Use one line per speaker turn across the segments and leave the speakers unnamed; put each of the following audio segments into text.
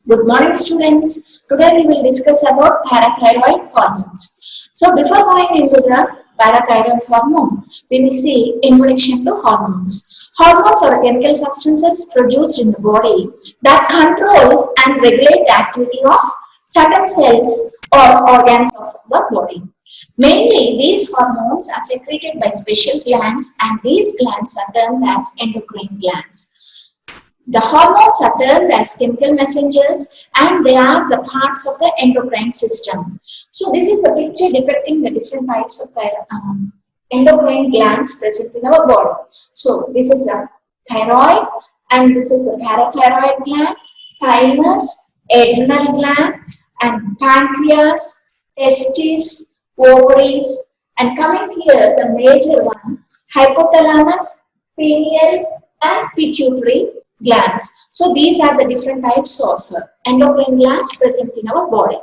Good morning, students. Today we will discuss about parathyroid hormones. So before going into the parathyroid hormone, we will see introduction to hormones. Hormones are chemical substances produced in the body that control and regulate the activity of certain cells or organs of the body. Mainly, these hormones are secreted by special glands, and these glands are termed as endocrine glands. The hormones are termed as chemical messengers, and they are the parts of the endocrine system. So this is the picture depicting the different types of endocrine glands present in our body. So this is a thyroid, and this is a parathyroid gland, thymus, adrenal gland, and pancreas, testes, ovaries, and coming here the major one, hypothalamus, pineal, and pituitary glands. So these are the different types of endocrine glands present in our body.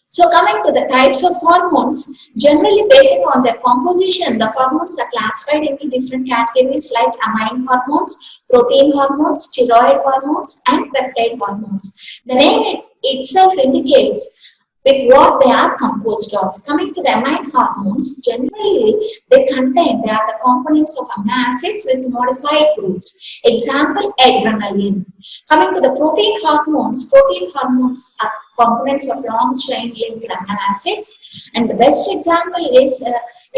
So coming to the types of hormones, generally based on their composition, the hormones are classified into different categories like amine hormones, protein hormones, steroid hormones, and peptide hormones. The name itself indicates with what they are composed of. Coming to the amine hormones, generally they are the components of amino acids with modified groups. Example, adrenaline. Coming to the protein hormones are components of long chain linked amino acids, and the best example is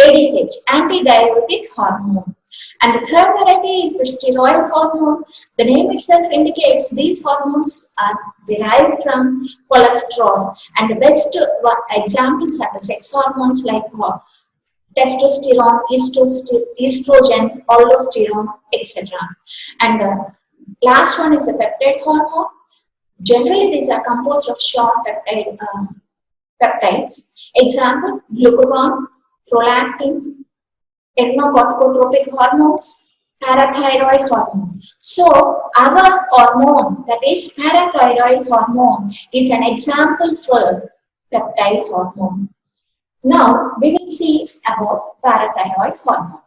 ADH, antidiuretic hormone. And the third variety is the steroid hormone. The name itself indicates these hormones are derived from cholesterol, and the best examples are the sex hormones like testosterone, estrogen, aldosterone, etc. And the last one is the peptide hormone. Generally, these are composed of short peptides. Example, glucagon, prolactin, ethnocorticotropic hormones, parathyroid hormone. So our hormone, that is parathyroid hormone, is an example for peptide hormone. Now we will see about parathyroid hormone.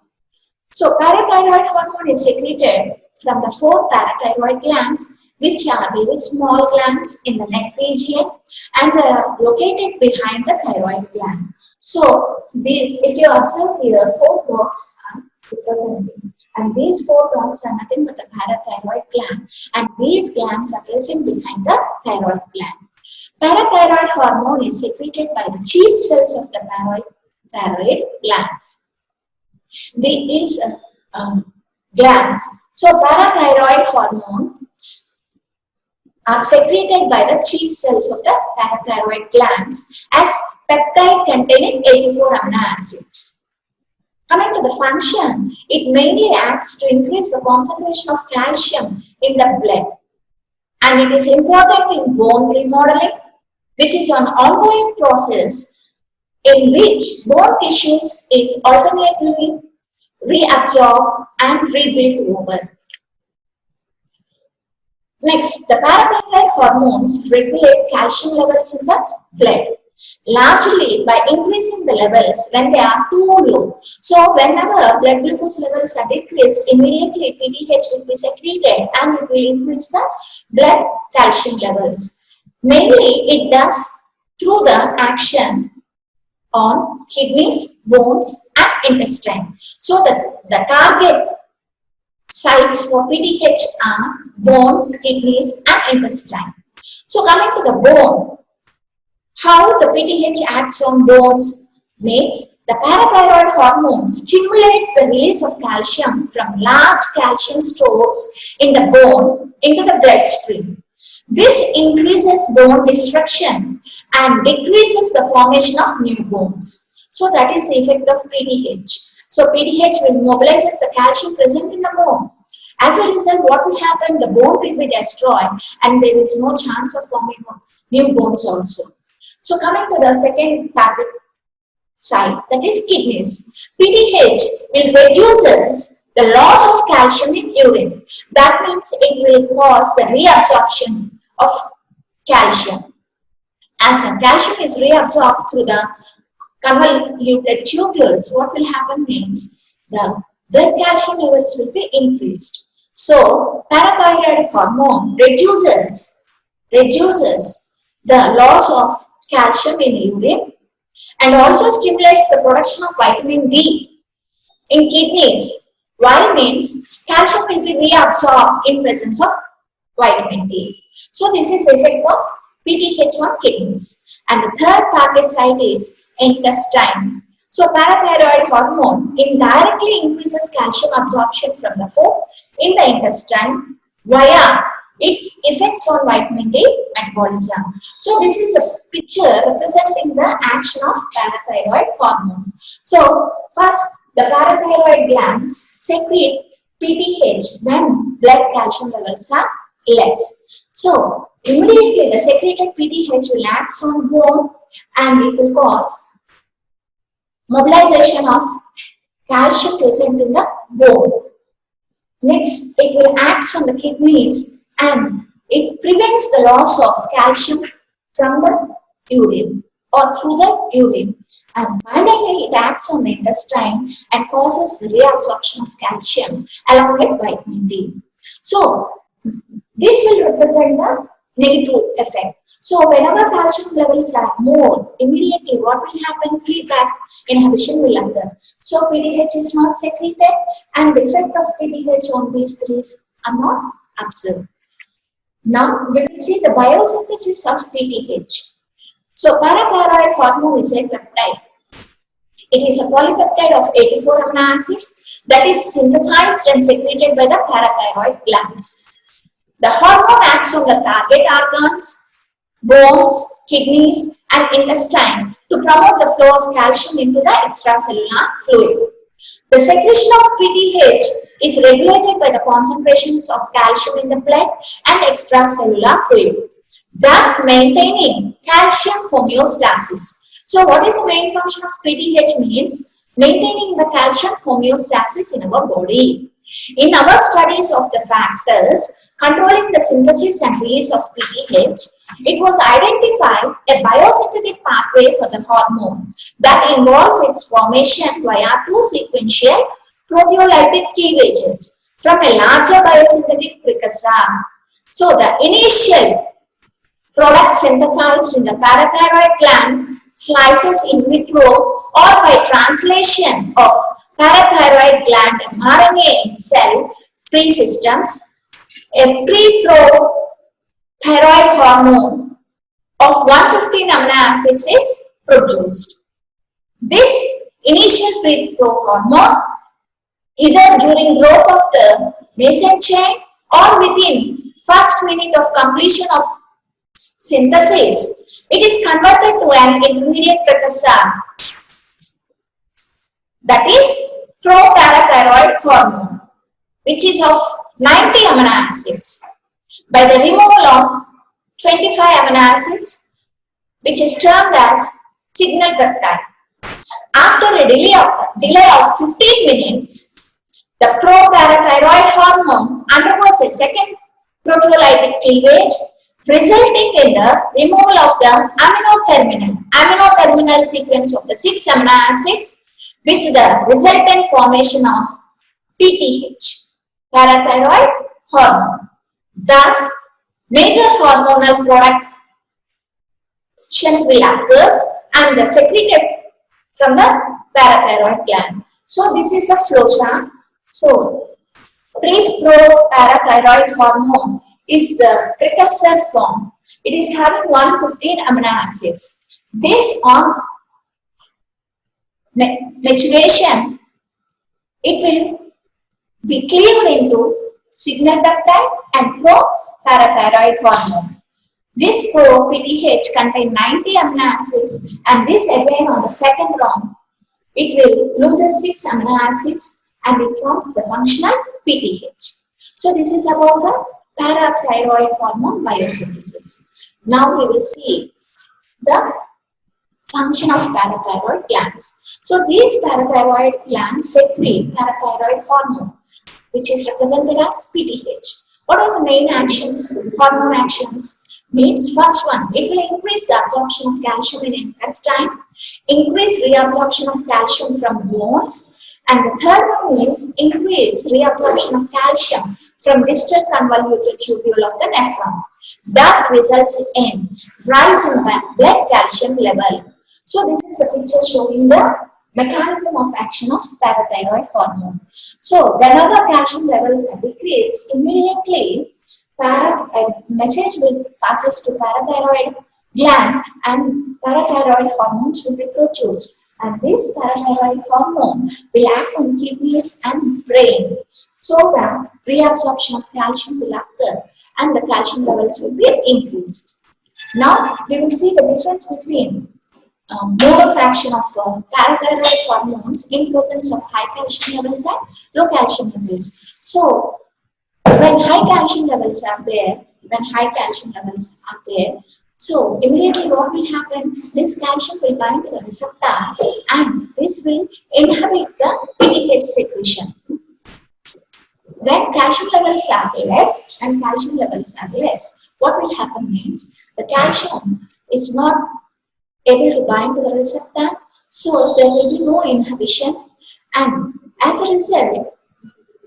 So parathyroid hormone is secreted from the 4 parathyroid glands, which are very small glands in the neck region, and they are located behind the thyroid gland. So these, if you observe here, 4 dots are representing, and these 4 dots are nothing but the parathyroid gland, and these glands are present behind the thyroid gland. Parathyroid hormone is secreted by the chief cells of the thyroid glands. These glands. So parathyroid hormones are secreted by the chief cells of the parathyroid glands as peptide containing 84 amino acids. Coming to the function, it mainly acts to increase the concentration of calcium in the blood, and it is important in bone remodeling, which is an ongoing process in which bone tissues is alternately reabsorbed and rebuilt over. Next, the parathyroid hormones regulate calcium levels in the blood, largely by increasing the levels when they are too low. So whenever blood glucose levels are decreased, immediately PTH will be secreted and it will increase the blood calcium levels. Mainly it does through the action on kidneys, bones, and intestine. So the target sites for PTH are bones, kidneys, and intestine. So coming to the bone, how the PTH acts on bones means the parathyroid hormone stimulates the release of calcium from large calcium stores in the bone into the bloodstream. This increases bone destruction and decreases the formation of new bones. So that is the effect of PTH. So PTH will mobilize the calcium present in the bone. As a result, what will happen? The bone will be destroyed and there is no chance of forming new bones also. So coming to the second target site, that is kidneys. PTH will reduce the loss of calcium in urine. That means it will cause the reabsorption of calcium. As the calcium is reabsorbed through the convoluted tubules, what will happen means the blood calcium levels will be increased. So parathyroid hormone reduces reduces the loss of calcium in urine and also stimulates the production of vitamin D in kidneys. Why means calcium will be reabsorbed in presence of vitamin D. So this is the effect of PTH on kidneys. And the third target site is intestine. So parathyroid hormone indirectly increases calcium absorption from the food in the intestine via its effects on vitamin D metabolism. So this is the picture representing the action of parathyroid hormone. So first, the parathyroid glands secrete PTH when blood calcium levels are less. So immediately the secreted PTH will act on bone and it will cause mobilization of calcium present in the bone. Next, it will act on the kidneys and it prevents the loss of calcium from the urine or through the urine. And finally, it acts on the intestine and causes the reabsorption of calcium along with vitamin D. So, this will represent the negative effect. So, whenever calcium levels are more, immediately what will happen? Feedback inhibition will occur. So, PTH is not secreted and the effect of PTH on these three are not observed. Now, we will see the biosynthesis of PTH. So, parathyroid hormone is a peptide. It is a polypeptide of 84 amino acids that is synthesized and secreted by the parathyroid glands. The hormone acts on the target organs, bones, kidneys, and intestine to promote the flow of calcium into the extracellular fluid. The secretion of PTH is regulated by the concentrations of calcium in the blood and extracellular fluid, thus maintaining calcium homeostasis. So what is the main function of PTH means? Maintaining the calcium homeostasis in our body. In our studies of the factors controlling the synthesis and release of PTH, it was identified a biosynthetic pathway for the hormone that involves its formation via two sequential proteolytic cleavages from a larger biosynthetic precursor. So the initial product synthesized in the parathyroid gland slices in vitro or by translation of parathyroid gland mRNA in cell-free systems, a pre-pro thyroid hormone of 115 amino acids is produced. This initial pre-pro hormone, either during growth of the nascent chain or within first minute of completion of synthesis, it is converted to an intermediate precursor, that is pro-parathyroid hormone, which is of 90 amino acids by the removal of 25 amino acids, which is termed as signal peptide. After a delay of 15 minutes, the pro-parathyroid hormone undergoes a second proteolytic cleavage, resulting in the removal of the amino terminal sequence of the 6 amino acids with the resultant formation of PTH, parathyroid hormone. Thus, major hormonal production will occur and the secreted from the parathyroid gland. So, this is the flow chart. So, pre-pro-parathyroid hormone is the precursor form. It is having 115 amino acids. This on maturation, it will be cleaved into signal peptide and pro-parathyroid hormone. This pro-PTH contains 90 amino acids and this again on the second round, it will lose 6 amino acids and it forms the functional PTH. So this is about the parathyroid hormone biosynthesis. Now we will see the function of parathyroid glands. So these parathyroid glands secrete parathyroid hormone, which is represented as PTH. What are the main actions, hormone actions? Means first one, it will increase the absorption of calcium in intestine, increase reabsorption of calcium from bones, and the third one is increase reabsorption of calcium from distal convoluted tubule of the nephron. Thus results in rise in blood calcium level. So this is a picture showing the mechanism of action of parathyroid hormone. So whenever calcium levels are decreased, immediately a message will passes to parathyroid gland and parathyroid hormones will be produced. And this parathyroid hormone will act on kidneys and brain so that reabsorption of calcium will occur and the calcium levels will be increased. Now we will see the difference between mode of action of parathyroid hormones in presence of high calcium levels and low calcium levels. So when high calcium levels are there, so immediately what will happen? This calcium will bind to the receptor and this will inhibit the PTH secretion. When calcium levels are less, what will happen means the calcium is not able to bind to the receptor, so there will be no inhibition, and as a result,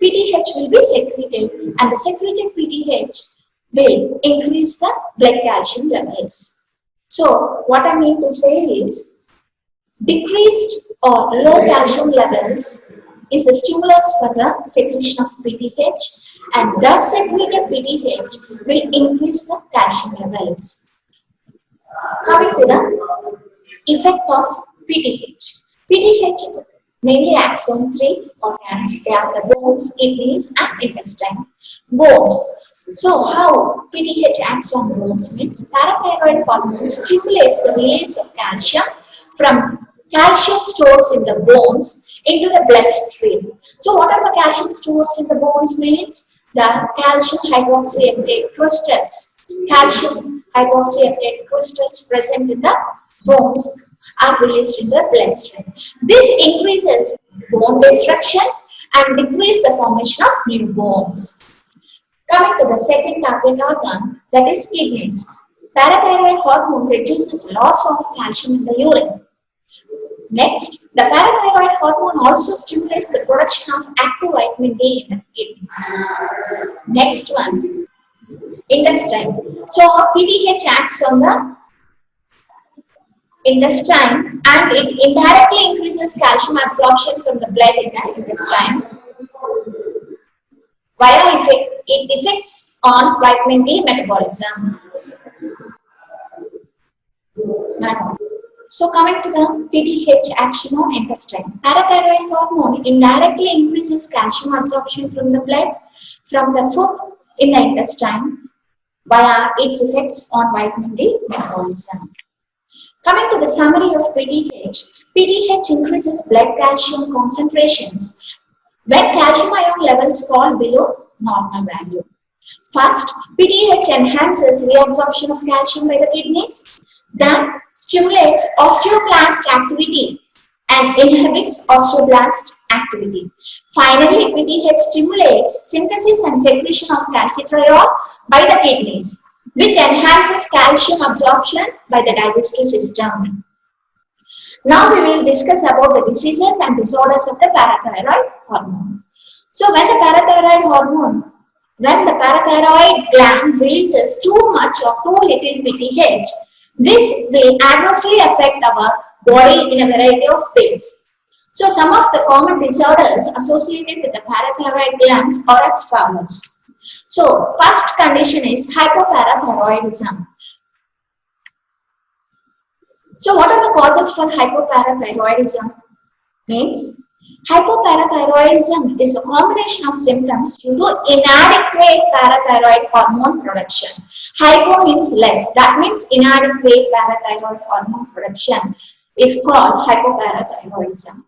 PTH will be secreted, and the secreted PTH will increase the blood calcium levels. So what I mean to say is, decreased or low calcium levels is a stimulus for the secretion of PTH, and thus secreted PTH will increase the calcium levels. Coming to the effect of PTH. PTH mainly acts on three organs. They are the bones, kidneys and intestine. Bones. So how PTH acts on bones means parathyroid hormone stimulates the release of calcium from calcium stores in the bones into the bloodstream. So what are the calcium stores in the bones means? The calcium hydroxyapatite crystals. Calcium hydroxyapatite crystals present in the bones are released in the bloodstream. This increases bone destruction and decreases the formation of new bones. Coming to the second target organ, that is kidneys. Parathyroid hormone reduces loss of calcium in the urine. Next, the parathyroid hormone also stimulates the production of active vitamin D in the kidneys. Next one, intestine. So PTH acts on the intestine and it indirectly increases calcium absorption from the blood in the intestine. Via it affects on vitamin D metabolism. So coming to the PTH action on intestine. Parathyroid hormone indirectly increases calcium absorption from the blood from the food in the intestine via its effects on vitamin D metabolism. Coming to the summary of PTH. PTH increases blood calcium concentrations when calcium ion levels fall below normal value. First, PTH enhances reabsorption of calcium by the kidneys, then stimulates osteoclast activity and inhibits osteoblast activity. Finally, PTH stimulates synthesis and secretion of calcitriol by the kidneys, which enhances calcium absorption by the digestive system. Now we will discuss about the diseases and disorders of the parathyroid hormone. So when the parathyroid gland releases too much or too little PTH, this will adversely affect our body in a variety of ways. So some of the common disorders associated with the parathyroid glands are as follows. So first condition is hypoparathyroidism. So what are the causes for hypoparathyroidism? Means hypoparathyroidism is a combination of symptoms due to inadequate parathyroid hormone production. Hypo means less. That means inadequate parathyroid hormone production is called hypoparathyroidism.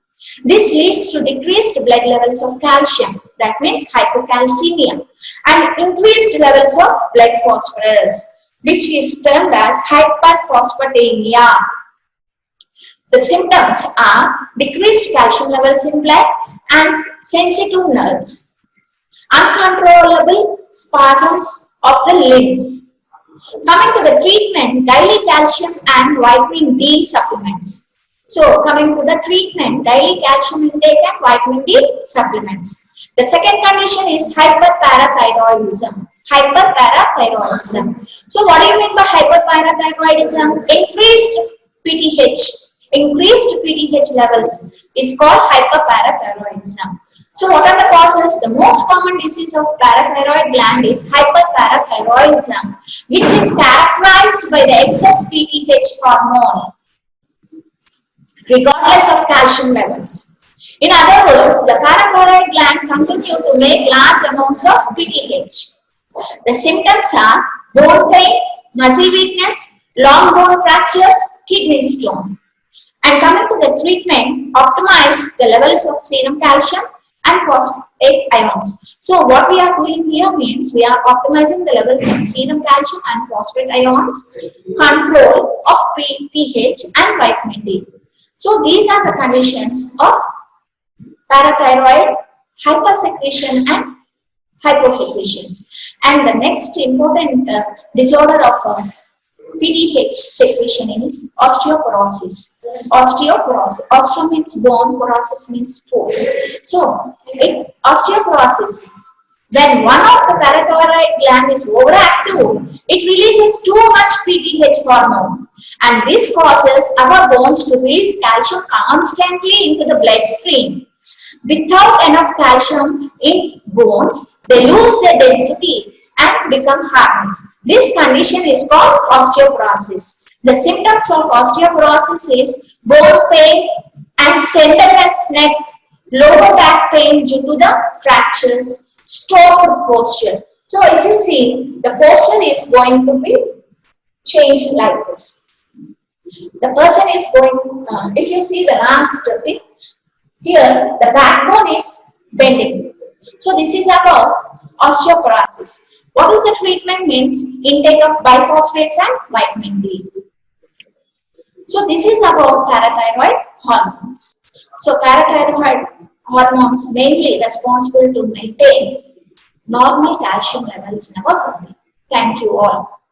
This leads to decreased blood levels of calcium. That means hypocalcemia, and increased levels of blood phosphorus, which is termed as hyperphosphatemia. The symptoms are decreased calcium levels in blood and sensitive nerves, uncontrollable spasms of the limbs. Coming to the treatment, daily calcium and vitamin D supplements. So coming to the treatment, daily calcium intake and vitamin D supplements. The second condition is hyperparathyroidism. Hyperparathyroidism. So what do you mean by hyperparathyroidism? Increased PTH levels is called hyperparathyroidism. So what are the causes? The most common disease of parathyroid gland is hyperparathyroidism, which is characterized by the excess PTH hormone regardless of calcium levels. In other words, the parathyroid gland continue to make large amounts of PTH. The symptoms are bone pain, muscle weakness, long bone fractures, kidney stone. And coming to the treatment, optimize the levels of serum calcium and phosphate ions. So what we are doing here means we are optimizing the levels of serum calcium and phosphate ions, control of pH and vitamin D. So these are the conditions of parathyroid hypersecretion and hyposecretions. And the next important disorder of PTH secretion is osteoporosis. Osteo means bone, porosis means pores. So, osteoporosis, when one of the parathyroid gland is overactive, it releases too much PTH hormone, and this causes our bones to release calcium constantly into the bloodstream. Without enough calcium in bones, they lose their density and become hardness. This condition is called osteoporosis. The symptoms of osteoporosis is bone pain and tenderness neck, lower back pain due to the fractures, stopped posture. So if you see, the posture is going to be changed like this. The person is going, if you see the last bit, here the backbone is bending. So this is about osteoporosis. What is the treatment means? Intake of biphosphates and vitamin D. So this is about parathyroid hormones. So parathyroid hormones mainly responsible to maintain normal calcium levels in our body. Thank you all.